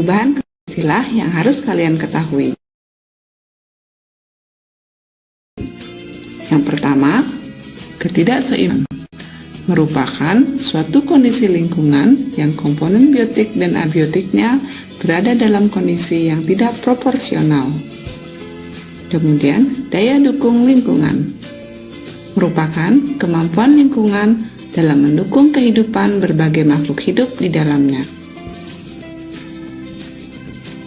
Perubahan istilah yang harus kalian ketahui. Yang pertama, ketidakseimbangan merupakan suatu kondisi lingkungan yang komponen biotik dan abiotiknya berada dalam kondisi yang tidak proporsional. Kemudian, daya dukung lingkungan merupakan kemampuan lingkungan dalam mendukung kehidupan berbagai makhluk hidup di dalamnya.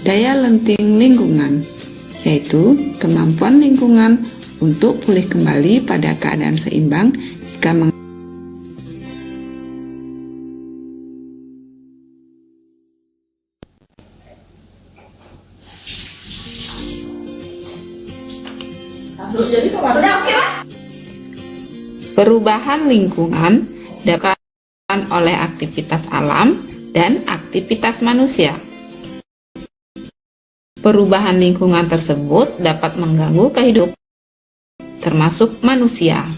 Daya lenting lingkungan, yaitu kemampuan lingkungan untuk pulih kembali pada keadaan seimbang jika perubahan lingkungan dapat disebabkan oleh aktivitas alam dan aktivitas manusia. Perubahan lingkungan tersebut dapat mengganggu kehidupan, termasuk manusia.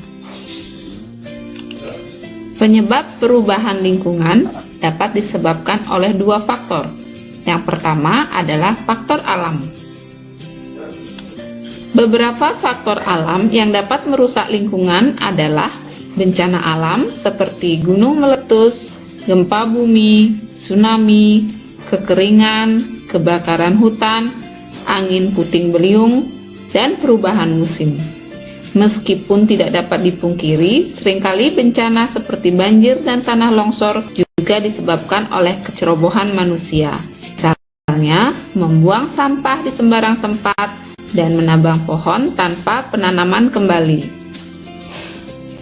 Penyebab perubahan lingkungan dapat disebabkan oleh dua faktor. Yang pertama adalah faktor alam. Beberapa faktor alam yang dapat merusak lingkungan adalah bencana alam seperti gunung meletus, gempa bumi, tsunami, kekeringan, kebakaran hutan, angin puting beliung, dan perubahan musim. Meskipun tidak dapat dipungkiri, seringkali bencana seperti banjir dan tanah longsor juga disebabkan oleh kecerobohan manusia. Misalnya, membuang sampah di sembarang tempat dan menabang pohon tanpa penanaman kembali.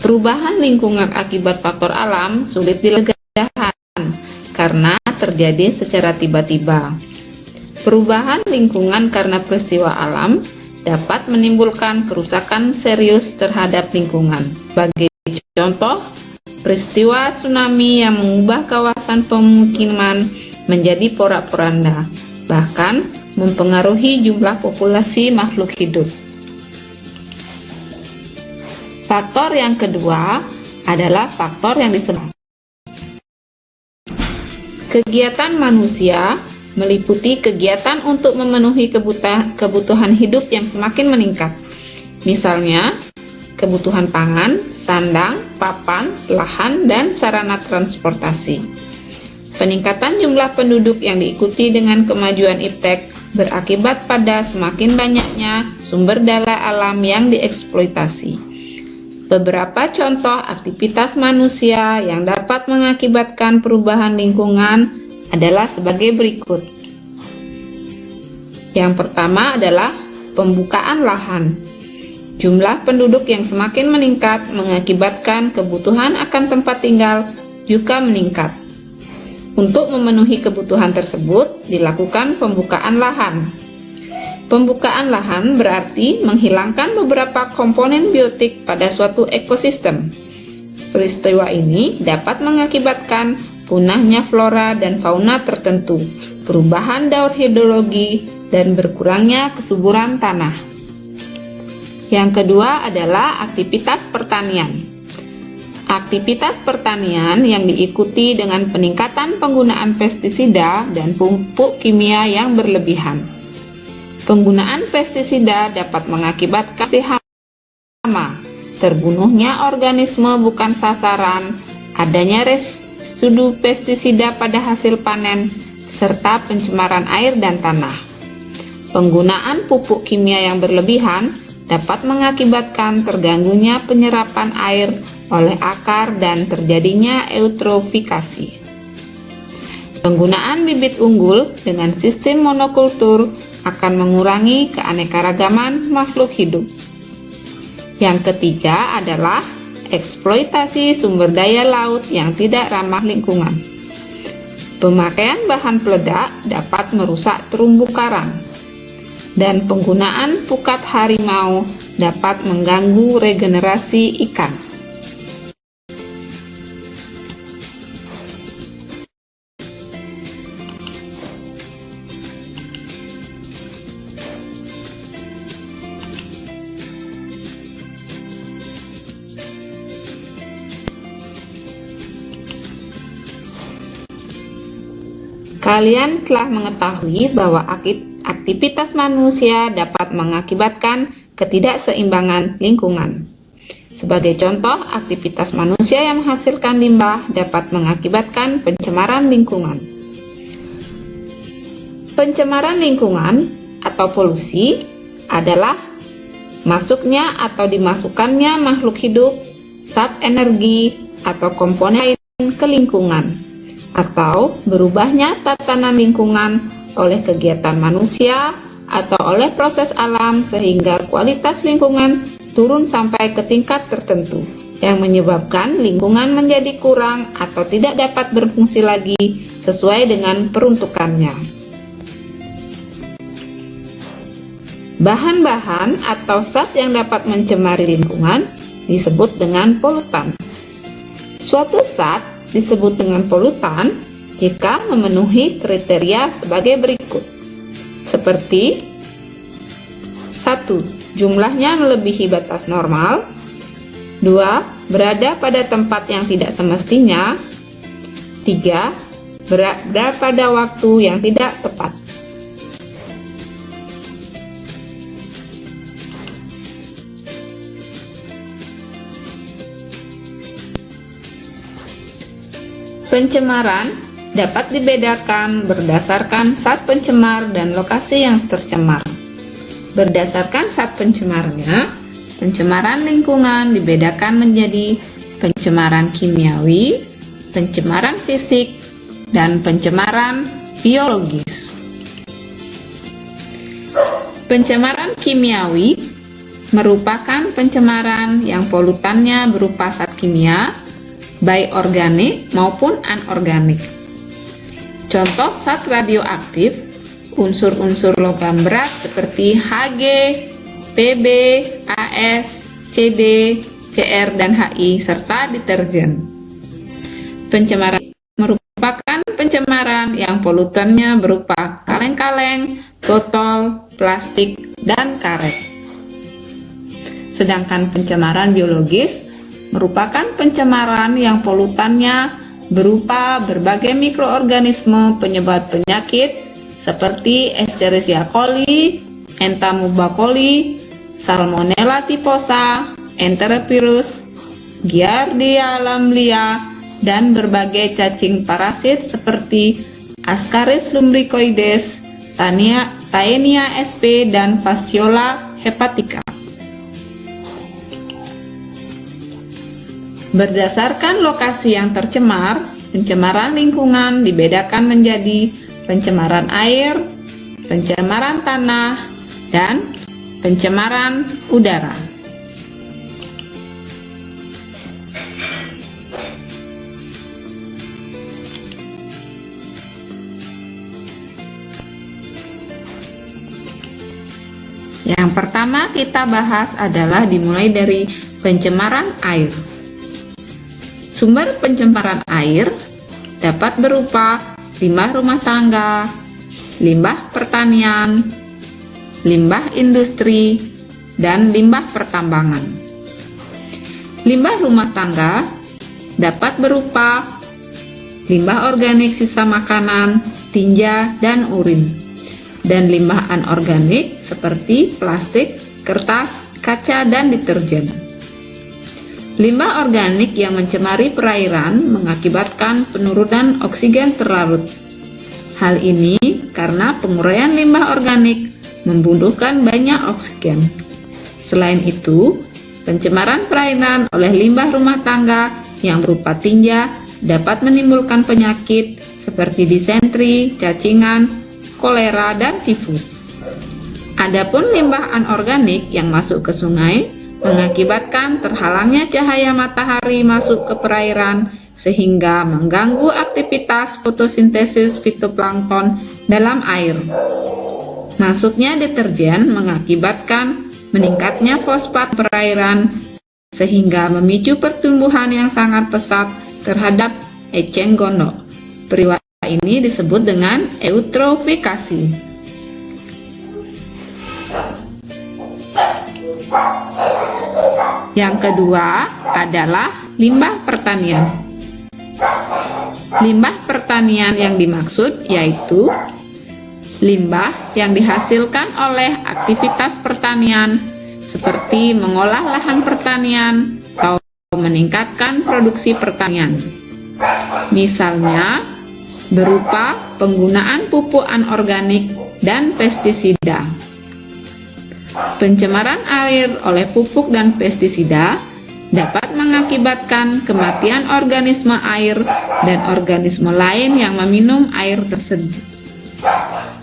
Perubahan lingkungan akibat faktor alam sulit dilegahkan karena terjadi secara tiba-tiba. Perubahan lingkungan karena peristiwa alam dapat menimbulkan kerusakan serius terhadap lingkungan. Sebagai contoh, peristiwa tsunami yang mengubah kawasan pemukiman menjadi porak-poranda, bahkan mempengaruhi jumlah populasi makhluk hidup. Faktor yang kedua adalah faktor yang disebut kegiatan manusia, meliputi kegiatan untuk memenuhi kebutuhan hidup yang semakin meningkat. Misalnya, kebutuhan pangan, sandang, papan, lahan, dan sarana transportasi. Peningkatan jumlah penduduk yang diikuti dengan kemajuan iptek berakibat pada semakin banyaknya sumber daya alam yang dieksploitasi. Beberapa contoh aktivitas manusia yang dapat mengakibatkan perubahan lingkungan adalah sebagai berikut. Yang pertama adalah pembukaan lahan. Jumlah penduduk yang semakin meningkat mengakibatkan kebutuhan akan tempat tinggal juga meningkat. Untuk memenuhi kebutuhan tersebut, dilakukan pembukaan lahan. Pembukaan lahan berarti menghilangkan beberapa komponen biotik pada suatu ekosistem. Peristiwa ini dapat mengakibatkan punahnya flora dan fauna tertentu, perubahan daur hidrologi, dan berkurangnya kesuburan tanah. Yang kedua adalah aktivitas pertanian. Aktivitas pertanian yang diikuti dengan peningkatan penggunaan pestisida dan pupuk kimia yang berlebihan. Penggunaan pestisida dapat mengakibatkan hama, terbunuhnya organisme bukan sasaran, adanya residu pestisida pada hasil panen, serta pencemaran air dan tanah. Penggunaan pupuk kimia yang berlebihan dapat mengakibatkan terganggunya penyerapan air oleh akar dan terjadinya eutrofikasi. Penggunaan bibit unggul dengan sistem monokultur akan mengurangi keanekaragaman makhluk hidup. Yang ketiga adalah eksploitasi sumber daya laut yang tidak ramah lingkungan. Pemakaian bahan peledak dapat merusak terumbu karang, dan penggunaan pukat harimau dapat mengganggu regenerasi ikan. Kalian telah mengetahui bahwa aktivitas manusia dapat mengakibatkan ketidakseimbangan lingkungan. Sebagai contoh, aktivitas manusia yang menghasilkan limbah dapat mengakibatkan pencemaran lingkungan. Pencemaran lingkungan atau polusi adalah masuknya atau dimasukkannya makhluk hidup, zat energi, atau komponen lain ke lingkungan, atau berubahnya tatanan lingkungan oleh kegiatan manusia atau oleh proses alam sehingga kualitas lingkungan turun sampai ke tingkat tertentu yang menyebabkan lingkungan menjadi kurang atau tidak dapat berfungsi lagi sesuai dengan peruntukannya. Bahan-bahan atau zat yang dapat mencemari lingkungan disebut dengan polutan. Suatu zat disebut dengan polutan jika memenuhi kriteria sebagai berikut, seperti 1. Jumlahnya melebihi batas normal. 2. Berada pada tempat yang tidak semestinya. 3. Berada pada waktu yang tidak tepat. Pencemaran dapat dibedakan berdasarkan zat pencemar dan lokasi yang tercemar. Berdasarkan zat pencemarnya, pencemaran lingkungan dibedakan menjadi pencemaran kimiawi, pencemaran fisik, dan pencemaran biologis. Pencemaran kimiawi merupakan pencemaran yang polutannya berupa zat kimia, baik organik maupun anorganik. Contoh zat radioaktif, unsur-unsur logam berat seperti Hg, Pb, As, Cd, Cr, dan Hi, serta deterjen. Pencemaran merupakan pencemaran yang polutannya berupa kaleng-kaleng, botol, plastik, dan karet. Sedangkan pencemaran biologis merupakan pencemaran yang polutannya berupa berbagai mikroorganisme penyebab penyakit seperti Escherichia coli, Entamoeba-coli, Salmonella typhosa, Enterovirus, Giardia lamblia, dan berbagai cacing parasit seperti Ascaris lumbricoides, Taenia sp, dan Fasciola hepatica. Berdasarkan lokasi yang tercemar, pencemaran lingkungan dibedakan menjadi pencemaran air, pencemaran tanah, dan pencemaran udara. Yang pertama kita bahas adalah dimulai dari pencemaran air. Sumber pencemaran air dapat berupa limbah rumah tangga, limbah pertanian, limbah industri, dan limbah pertambangan. Limbah rumah tangga dapat berupa limbah organik sisa makanan, tinja, dan urin, dan limbah anorganik seperti plastik, kertas, kaca, dan deterjen. Limbah organik yang mencemari perairan mengakibatkan penurunan oksigen terlarut. Hal ini karena penguraian limbah organik membutuhkan banyak oksigen. Selain itu, pencemaran perairan oleh limbah rumah tangga yang berupa tinja dapat menimbulkan penyakit seperti disentri, cacingan, kolera, dan tifus. Adapun limbah anorganik yang masuk ke sungai mengakibatkan terhalangnya cahaya matahari masuk ke perairan sehingga mengganggu aktivitas fotosintesis fitoplankton dalam air. Masuknya deterjen mengakibatkan meningkatnya fosfat perairan sehingga memicu pertumbuhan yang sangat pesat terhadap eceng gondok. Peristiwa ini disebut dengan eutrofikasi. Yang kedua adalah limbah pertanian. Limbah pertanian yang dimaksud yaitu limbah yang dihasilkan oleh aktivitas pertanian seperti mengolah lahan pertanian atau meningkatkan produksi pertanian. Misalnya berupa penggunaan pupuk anorganik dan pestisida. Pencemaran air oleh pupuk dan pestisida dapat mengakibatkan kematian organisme air dan organisme lain yang meminum air tersebut.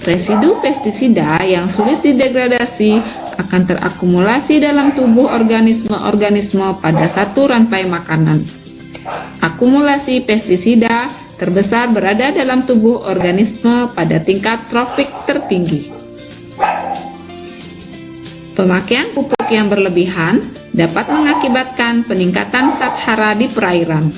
Residu pestisida yang sulit didegradasi akan terakumulasi dalam tubuh organisme-organisme pada satu rantai makanan. Akumulasi pestisida terbesar berada dalam tubuh organisme pada tingkat trofik tertinggi. Pemakaian pupuk yang berlebihan dapat mengakibatkan peningkatan zat hara di perairan.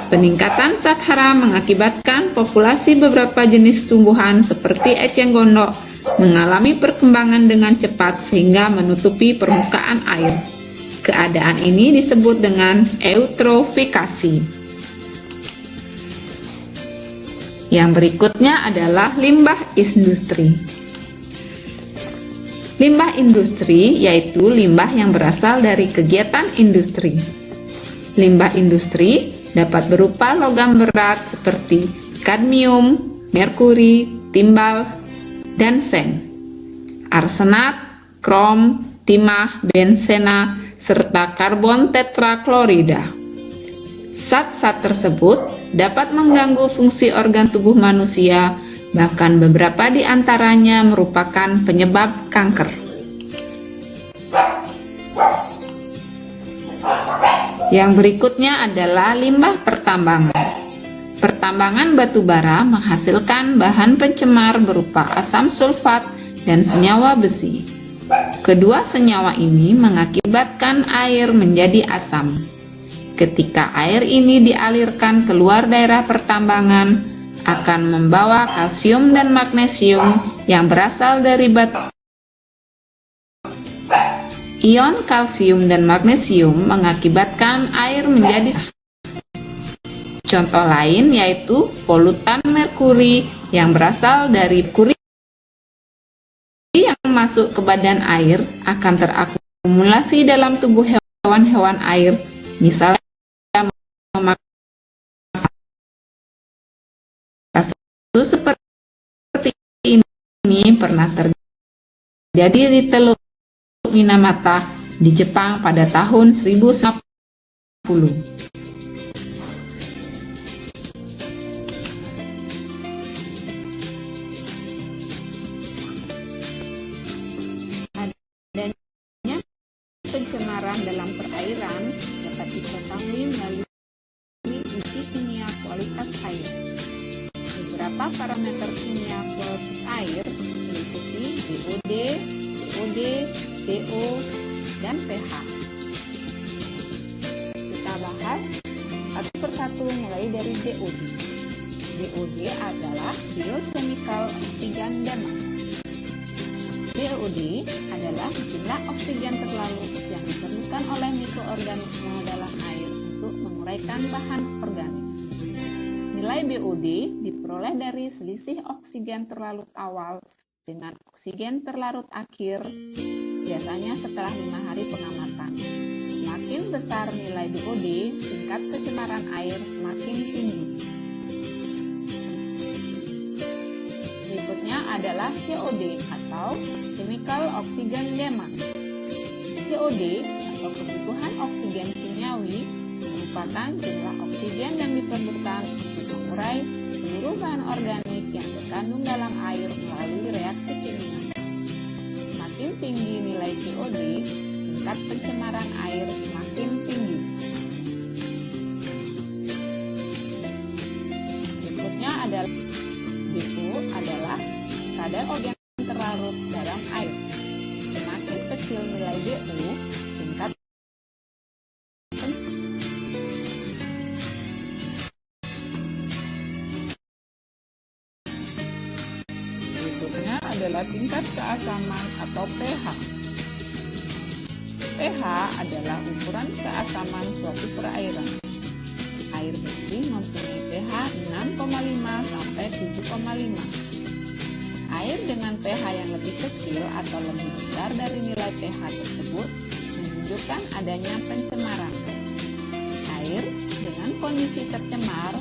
Peningkatan zat hara mengakibatkan populasi beberapa jenis tumbuhan seperti eceng gondok mengalami perkembangan dengan cepat sehingga menutupi permukaan air. Keadaan ini disebut dengan eutrofikasi. Yang berikutnya adalah limbah industri. Limbah industri yaitu limbah yang berasal dari kegiatan industri. Limbah industri dapat berupa logam berat seperti kadmium, merkuri, timbal, dan seng, arsenat, krom, timah, bensena, serta karbon tetraklorida. Zat-zat tersebut dapat mengganggu fungsi organ tubuh manusia, bahkan beberapa di antaranya merupakan penyebab kanker. Yang berikutnya adalah limbah pertambangan. Pertambangan batu bara menghasilkan bahan pencemar berupa asam sulfat dan senyawa besi. Kedua senyawa ini mengakibatkan air menjadi asam. Ketika air ini dialirkan keluar daerah pertambangan, akan membawa kalsium dan magnesium yang berasal dari batu. Ion kalsium dan magnesium mengakibatkan air menjadi asam. Contoh lain yaitu polutan merkuri yang berasal dari merkuri yang masuk ke badan air akan terakumulasi dalam tubuh hewan-hewan air, misalnya kasus seperti ini pernah terjadi di Teluk Minamata di Jepang pada tahun 1990. Adanya pencemaran dalam perairan dapat diketahui melalui uji kimia kualitas air. Beberapa parameter kimia kualitas air meliputi DOD, DOD, DO, dan pH. Kita bahas satu persatu mulai dari DOD. DOD adalah biochemical oxygen demand. BOD adalah jumlah oksigen terlarut yang diperlukan oleh mikroorganisme dalam air untuk menguraikan bahan organik. Nilai BOD diperoleh dari selisih oksigen terlarut awal dengan oksigen terlarut akhir, biasanya setelah 5 hari pengamatan. Semakin besar nilai BOD, tingkat pencemaran air semakin tinggi. Berikutnya adalah COD atau Chemical Oxygen Demand. COD atau kebutuhan oksigen kimiawi merupakan jumlah oksigen yang diperlukan untuk mengurai seluruh bahan organik yang terkandung dalam air melalui reaksi kimia. Semakin tinggi nilai COD, tingkat pencemaran air semakin tinggi. Berikutnya adalah BO adalah kadar oksigen terlarut dalam air. Semakin kecil nilai BO, tingkat berikutnya adalah tingkat keasaman atau pH. pH adalah ukuran keasaman suatu perairan. Air bersih mempunyai pH 6,5 sampai 7,5. Air dengan pH yang lebih kecil atau lebih besar dari nilai pH tersebut menunjukkan adanya pencemaran. Air dengan kondisi tercemar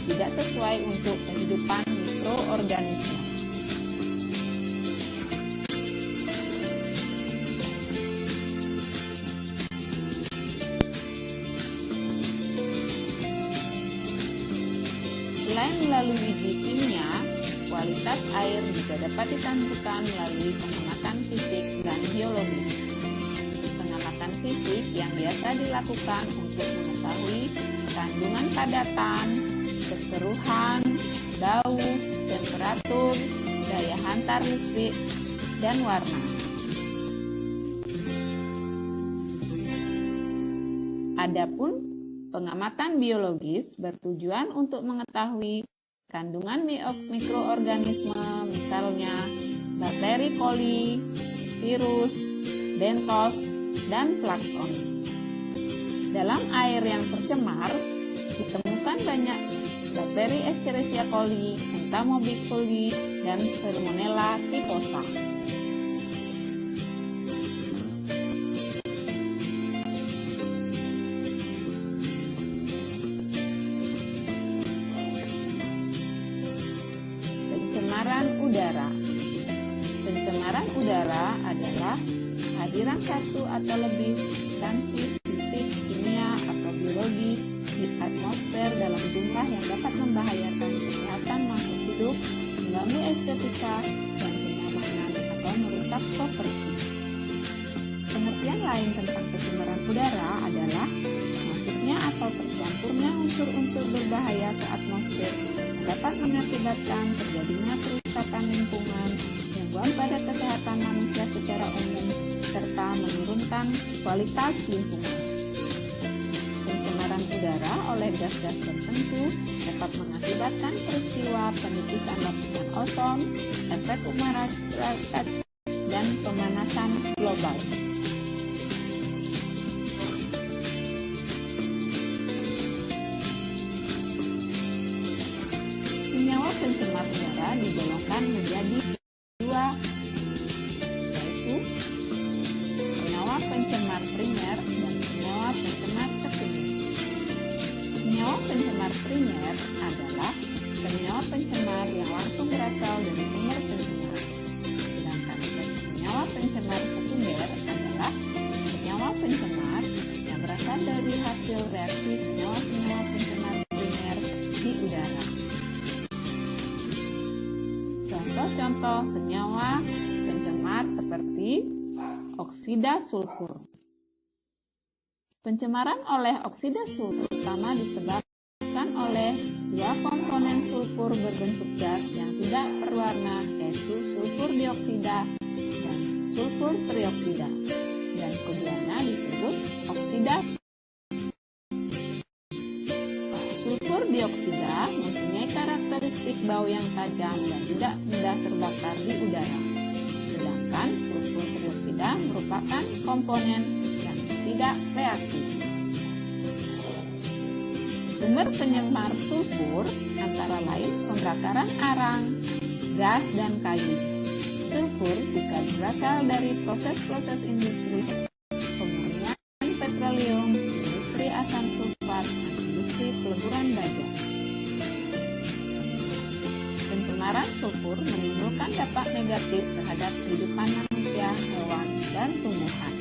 tidak sesuai untuk kehidupan mikroorganisme. Selain melalui uji kimia, kualitas air juga dapat ditentukan melalui pengamatan fisik dan biologis. Pengamatan fisik yang biasa dilakukan untuk mengetahui kandungan padatan, keseruhan, bau, temperatur, daya hantar listrik, dan warna. Adapun pengamatan biologis bertujuan untuk mengetahui kandungan mikroorganisme, misalnya bakteri coli, virus, bentos, dan plankton. Dalam air yang tercemar, ditemukan banyak bakteri Escherichia coli, Entamoeba coli, dan Salmonella typhosa. Pencemaran udara. Pencemaran udara adalah kehadiran satu atau lebih substansi fisik, kimia, atau biologi di atmosfer dalam jumlah yang dapat membahayakan kesehatan makhluk hidup, mengganggu estetika dan kenyamanan, atau merusak properti. Pengertian lain tentang pencemaran udara adalah masuknya atau tercampurnya unsur-unsur berbahaya ke atmosfer dapat mengakibatkan terjadinya kerusakan lingkungan, gangguan pada kesehatan manusia secara umum, serta menurunkan kualitas lingkungan. Pencemaran udara oleh gas-gas tertentu dapat mengakibatkan peristiwa penipisan lapisan ozon, efek umarakat, dan pemanasan global. Senyawa pencemar udara digolongkan menjadi dua, yaitu senyawa pencemar primer dan senyawa pencemar sekunder. Senyawa pencemar primer adalah senyawa pencemar yang langsung berasal dari sumber pencemar, sedangkan senyawa pencemar sekunder adalah senyawa pencemar yang berasal dari hasil reaksi senyawa-senyawa pencemar primer di udara. Contoh-contoh senyawa pencemar seperti oksida sulfur. Pencemaran oleh oksida sulfur utama disebabkan oleh dua komponen sulfur berbentuk gas yang tidak berwarna, yaitu sulfur dioksida dan sulfur trioksida, dan keduanya disebut oksida. Sulfur dioksida mempunyai karakteristik bau yang tajam dan tidak mudah terbakar di udara. Sedangkan komponen yang tidak reaktif. Sumber penyemar sulfur antara lain pembakaran arang, gas, dan kayu. Sulfur juga berasal dari proses-proses industri pemurnian petroleum, industri asam sulfat, dan industri peleburan baja. Pencemaran sulfur menimbulkan dampak negatif terhadap kehidupan manusia, hewan, dan tumbuhan.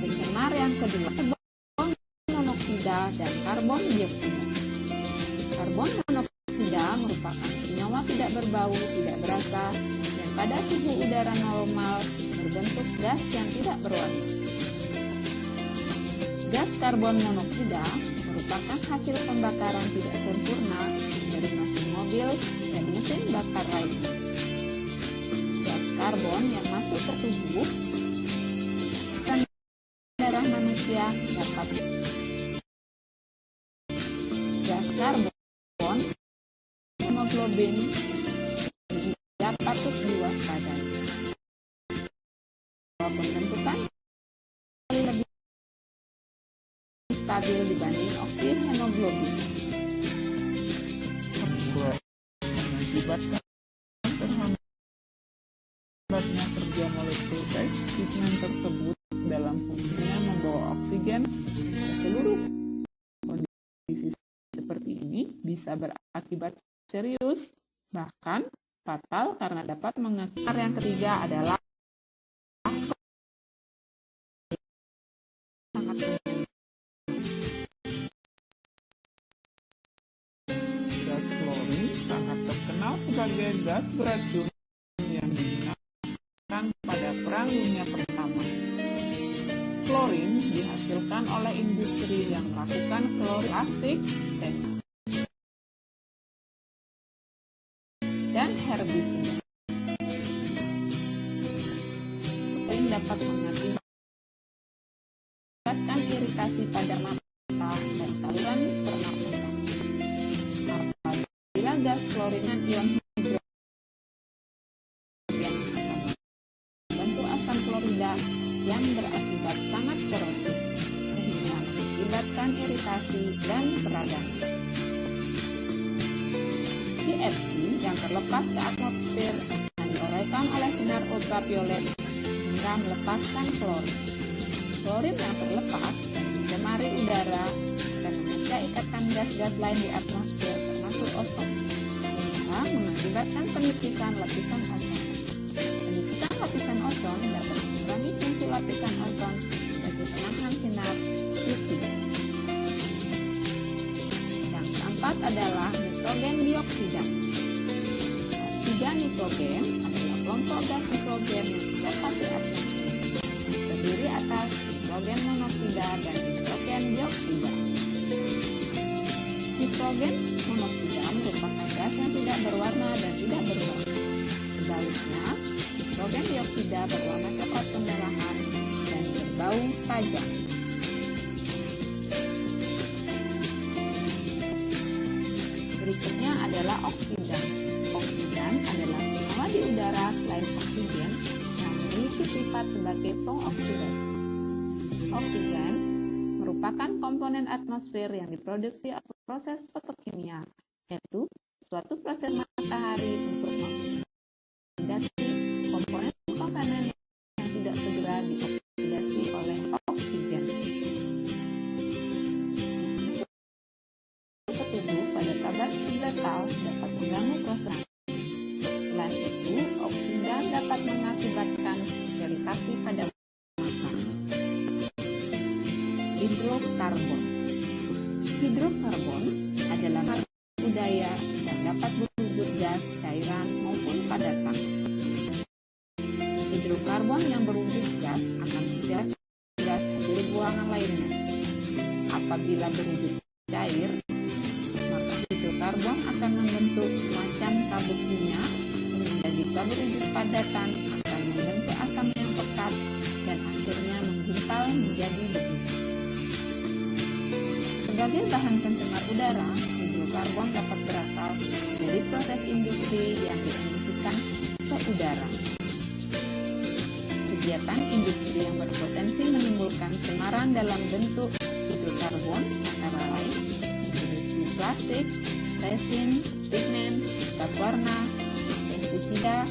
Pencemar yang kedua, karbon monoksida dan karbon dioksida. Karbon monoksida merupakan senyawa tidak berbau, tidak berasa, dan pada suhu udara normal berbentuk gas yang tidak berwarna. Gas karbon monoksida merupakan hasil pembakaran tidak sempurna dari mesin mobil dan mesin bakar lainnya. Gas karbon yang masuk ke tubuh dan darah manusia dapat gas karbon hemoglobin tidak patut diwaspadai. Pembentukan lebih stabil dibanding oksigen hemoglobin. Mengakibatkan terhambatnya kerja molekul pigmen tersebut dalam fungsinya membawa oksigen ke seluruh. Kondisi seperti ini bisa berakibat serius, bahkan fatal karena dapat mengakibatkan. Yang ketiga adalah gas klorin sangat terkenal sebagai gas beracun yang digunakan pada Perang Dunia Pertama. Klorin dihasilkan oleh industri yang melakukan klorin tes dan herbisida. Klorin dapat mengakibatkan iritasi pada mata dan saluran pernapasan. Apabila gas klorin dan ion hidrogen yang akan membentuk asam klorida yang berakibat sangat korosif, sehingga mengakibatkan iritasi dan peradangan. CFC yang terlepas ke atmosfer akan diuraikan oleh sinar ultraviolet hingga melepaskan klorin. Klorin yang terlepas dan mencemari udara akan memecah ikatan gas-gas lain di atmosfer termasuk ozon, sehingga mengakibatkan penipisan lapisan ozon. Penipisan lapisan ozon dapat mengurangi fungsi lapisan ozon sebagai penahan sinar UV. Yang keempat adalah nitrogen dioksida. Oksida nitrogen adalah kelompok gas nitrogen yang terdapat di atmosfer, terdiri atas nitrogen monoksida dan nitrogen dioksida. Nitrogen monoksida merupakan gas yang tidak berwarna dan tidak berbau. Sebaliknya, nitrogen dioksida berwarna coklat kemerahan dan berbau tajam. Berikutnya adalah oksidan. Oksidan adalah senyawa di udara selain oksigen yang memiliki sifat sebagai pengoksidasi. Oksigen merupakan komponen atmosfer yang diproduksi oleh proses fotokimia, yaitu suatu proses matahari untuk mengoksidasi komponen-komponen yang tidak segera dioksidasi oleh oksigen. Tubuh pada kadar 9 tahun dapat mengganggu proses. Selain itu, oksidan dapat mengakibatkan iritasi pada mata. Hidrokarbon. Hidrokarbon adalah budaya dan dapat berwujud gas, cairan, maupun padatan. Hidrokarbon yang berwujud gas akan menghiasi gas dari buangan lainnya. Apabila berwujud cair, maka hidrokarbon akan membentuk semacam kabut kimia, sehingga jika berwujud padatan akan membentuk asam yang pekat dan akhirnya menggumpal menjadi debu. Sebagai bahan pencemar udara, hidrokarbon dapat berasal dari proses industri yang diemisikan ke udara. kegiatan industri yang berpotensi menimbulkan pencemaran dalam bentuk hidrokarbon antara lain industri plastik, resin, pigmen, cat warna, pestisida,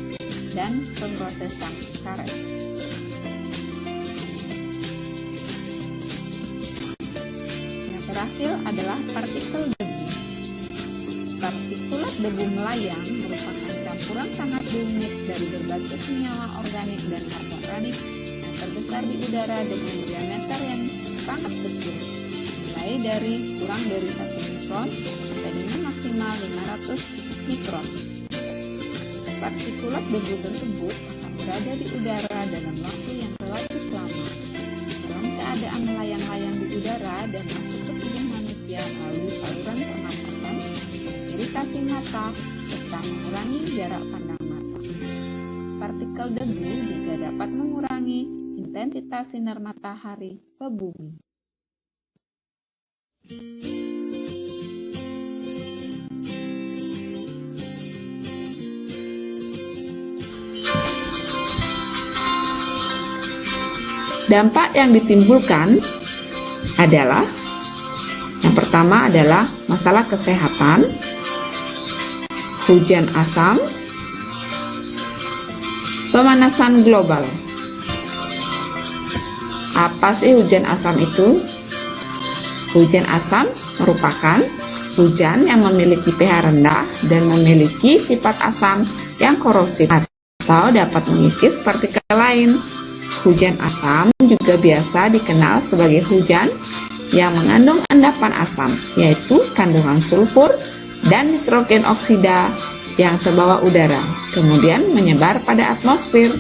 dan pemrosesan karet. Yang terakhir adalah partikel debu. Partikulat debu melayang merupakan campuran sangat rumit dari berbagai senyawa organik dan anorganik yang terbesar di udara dengan diameter yang sangat kecil, mulai dari kurang dari 1 mikron sampai dengan maksimal 500 mikron. Partikulat debu tersebut akan berada di udara dalam waktu yang relatif lama, dalam keadaan melayang-layang di udara dan masuk ke tubuh manusia melalui saluran pernapasan, iritasi mata, serta mengurangi jarak pandang mata. Partikel debu juga dapat mengurangi intensitas sinar matahari ke bumi. Dampak yang ditimbulkan adalah yang pertama adalah masalah kesehatan, hujan asam, pemanasan global. Apa sih hujan asam itu? Hujan asam merupakan hujan yang memiliki pH rendah dan memiliki sifat asam yang korosif atau dapat mengikis partikel lain. Hujan asam juga biasa dikenal sebagai hujan yang mengandung endapan asam, yaitu kandungan sulfur dan nitrogen oksida yang terbawa udara, kemudian menyebar pada atmosfer.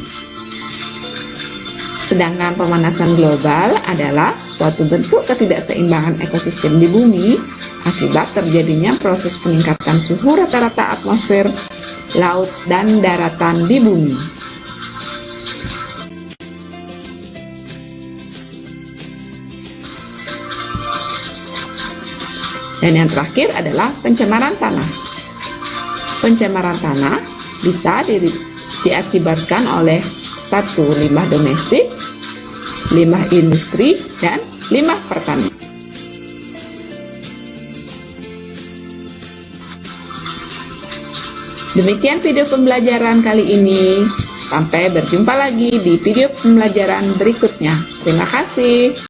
Sedangkan pemanasan global adalah suatu bentuk ketidakseimbangan ekosistem di bumi akibat terjadinya proses peningkatan suhu rata-rata atmosfer, laut, dan daratan di bumi. Dan yang terakhir adalah pencemaran tanah. Pencemaran tanah bisa diakibatkan oleh 1. Limbah domestik, limbah industri, dan limbah pertanian. Demikian video pembelajaran kali ini. Sampai berjumpa lagi di video pembelajaran berikutnya. Terima kasih.